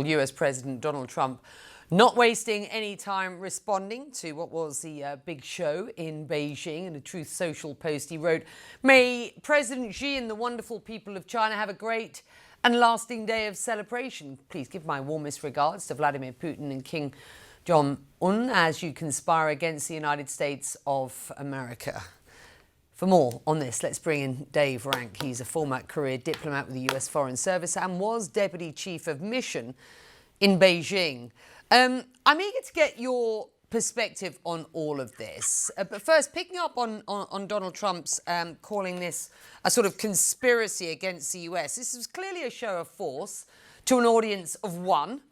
US President Donald Trump not wasting any time responding to what was the big show in Beijing. In a Truth Social post, he wrote, "May President Xi and the wonderful people of China have a great and lasting day of celebration. Please give my warmest regards to Vladimir Putin and Kim Jong-un as you conspire against the United States of America." For more on this, let's bring in Dave Rank. He's a former career diplomat with the US Foreign Service and was Deputy Chief of Mission in Beijing. I'm eager to get your perspective on all of this. But first, picking up on Donald Trump's calling this a sort of conspiracy against the US. This was clearly a show of force to an audience of one,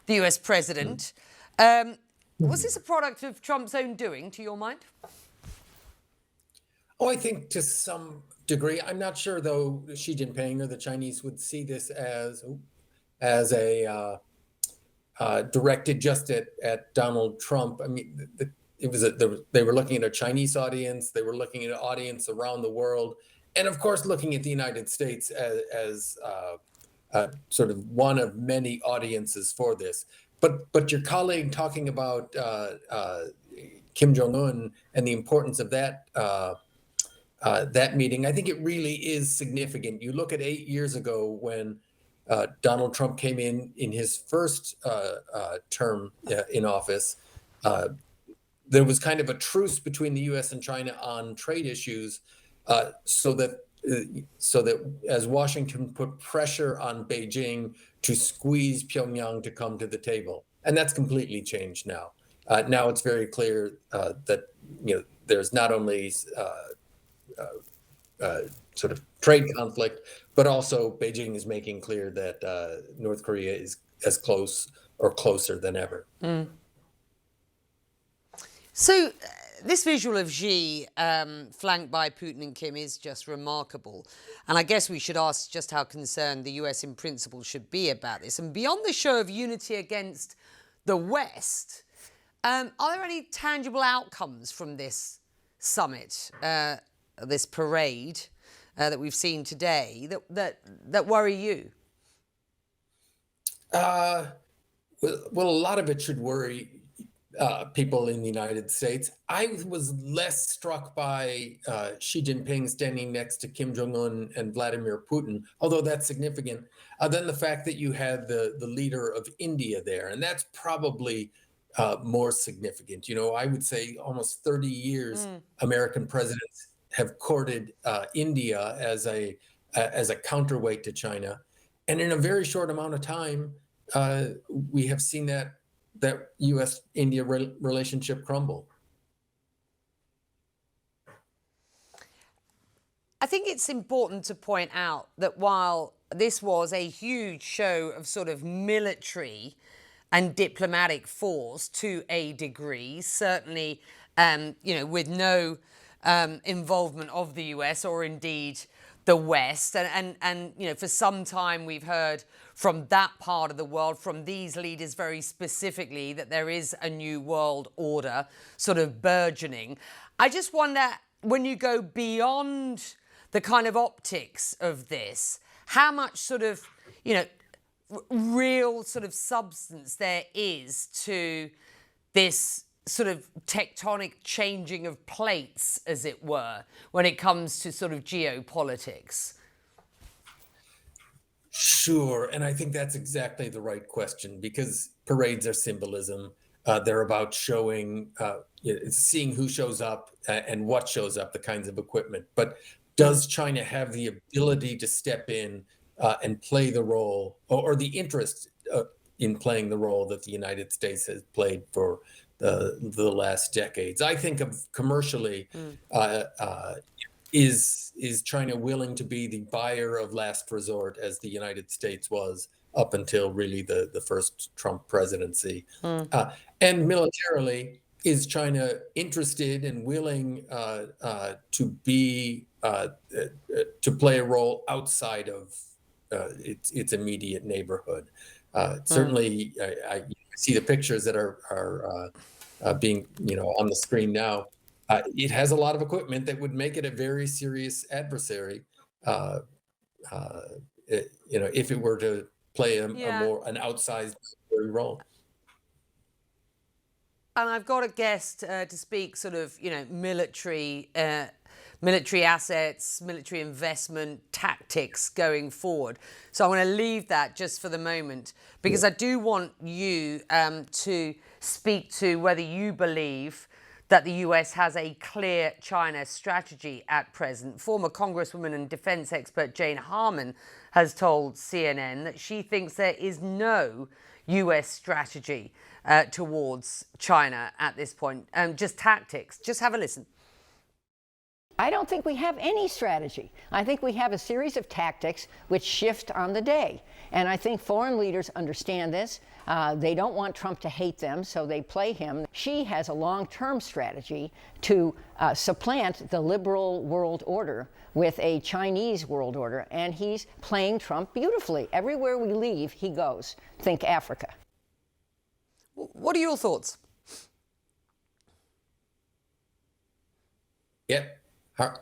the US president. Was this a product of Trump's own doing, to your mind? Oh, I think to some degree. I'm not sure, though, Xi Jinping or the Chinese would see this as a directed just at Donald Trump. I mean, they were looking at a Chinese audience. They were looking at an audience around the world, and of course, looking at the United States as sort of one of many audiences for this. But your colleague talking about Kim Jong-un and the importance of that meeting, I think it really is significant. You look at 8 years ago when Donald Trump came in his first term in office. There was kind of a truce between the U.S. and China on trade issues, so that as Washington put pressure on Beijing to squeeze Pyongyang to come to the table, and that's completely changed now. Now it's very clear that there's not only sort of trade conflict, but also Beijing is making clear that North Korea is as close or closer than ever. So this visual of Xi flanked by Putin and Kim is just remarkable. And I guess we should ask just how concerned the US in principle should be about this. And beyond the show of unity against the West, are there any tangible outcomes from this summit, this parade that we've seen today that worry you? Well, a lot of it should worry people in the United States. I was less struck by Xi Jinping standing next to Kim Jong-un and Vladimir Putin, although that's significant, than the fact that you had the leader of India there. And that's probably more significant. I would say almost 30 years American presidents have courted India as a counterweight to China. And in a very short amount of time, we have seen that U.S.-India relationship crumble. I think it's important to point out that while this was a huge show of sort of military and diplomatic force to a degree, certainly, with no involvement of the US or indeed the West. And for some time we've heard from that part of the world, from these leaders very specifically, that there is a new world order sort of burgeoning. I just wonder, when you go beyond the kind of optics of this, how much sort of, real sort of substance there is to this sort of tectonic changing of plates, as it were, when it comes to sort of geopolitics? Sure. And I think that's exactly the right question, because parades are symbolism. They're about showing, seeing who shows up and what shows up, the kinds of equipment. But does China have the ability to step in and play the role, or the interest in playing the role that the United States has played for the last decades? I think of commercially, is China willing to be the buyer of last resort, as the United States was up until really the first Trump presidency? And militarily, is China interested and willing to play a role outside of its immediate neighborhood? Certainly, I see the pictures that are being on the screen now. It has a lot of equipment that would make it a very serious adversary, if it were to play a Yeah. more an outsized role. And I've got a guest to speak sort of, military assets, military investment, tactics going forward. So I'm going to leave that just for the moment because I do want you to speak to whether you believe that the US has a clear China strategy at present. Former Congresswoman and defense expert Jane Harman has told CNN that she thinks there is no US strategy towards China at this point. Just tactics. Just have a listen. I don't think we have any strategy. I think we have a series of tactics which shift on the day. And I think foreign leaders understand this. They don't want Trump to hate them, so they play him. She has a long-term strategy to supplant the liberal world order with a Chinese world order, and he's playing Trump beautifully. Everywhere we leave, he goes. Think Africa. What are your thoughts? Yeah,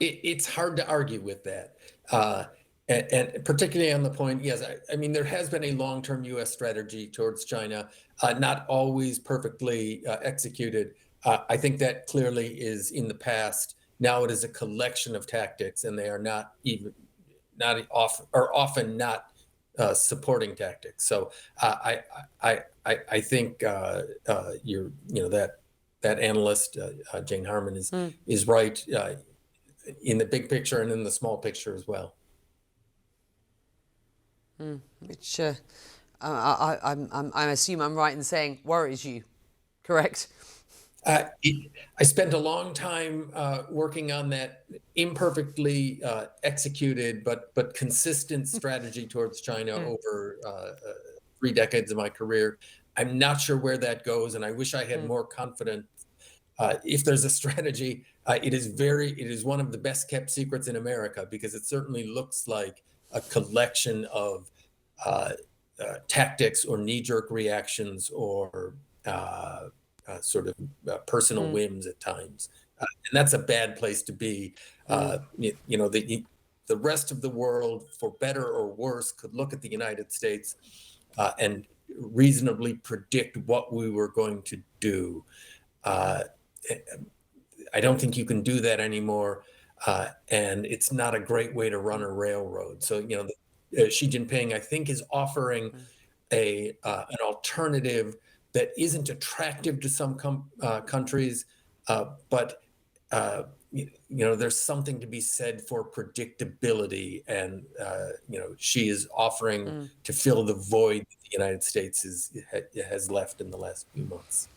it's hard to argue with that. And particularly on the point, yes, I mean, there has been a long-term U.S. strategy towards China, not always perfectly executed. I think that clearly is in the past. Now it is a collection of tactics, and they are often not supporting tactics. So I think that analyst Jane Harman is right in the big picture and in the small picture as well. Which I assume I'm right in saying worries you, correct? I spent a long time working on that imperfectly executed but consistent strategy towards China over 3 decades of my career. I'm not sure where that goes, and I wish I had more confidence. If there's a strategy, it is one of the best kept secrets in America, because it certainly looks like a collection of tactics or knee-jerk reactions or sort of personal whims at times, and that's a bad place to be. The rest of the world, for better or worse, could look at the United States and reasonably predict what we were going to do. I don't think you can do that anymore, and it's not a great way to run a railroad. So, Xi Jinping, I think, is offering an alternative that isn't attractive to some countries, but there's something to be said for predictability, and she is offering to fill the void that the United States has left in the last few months.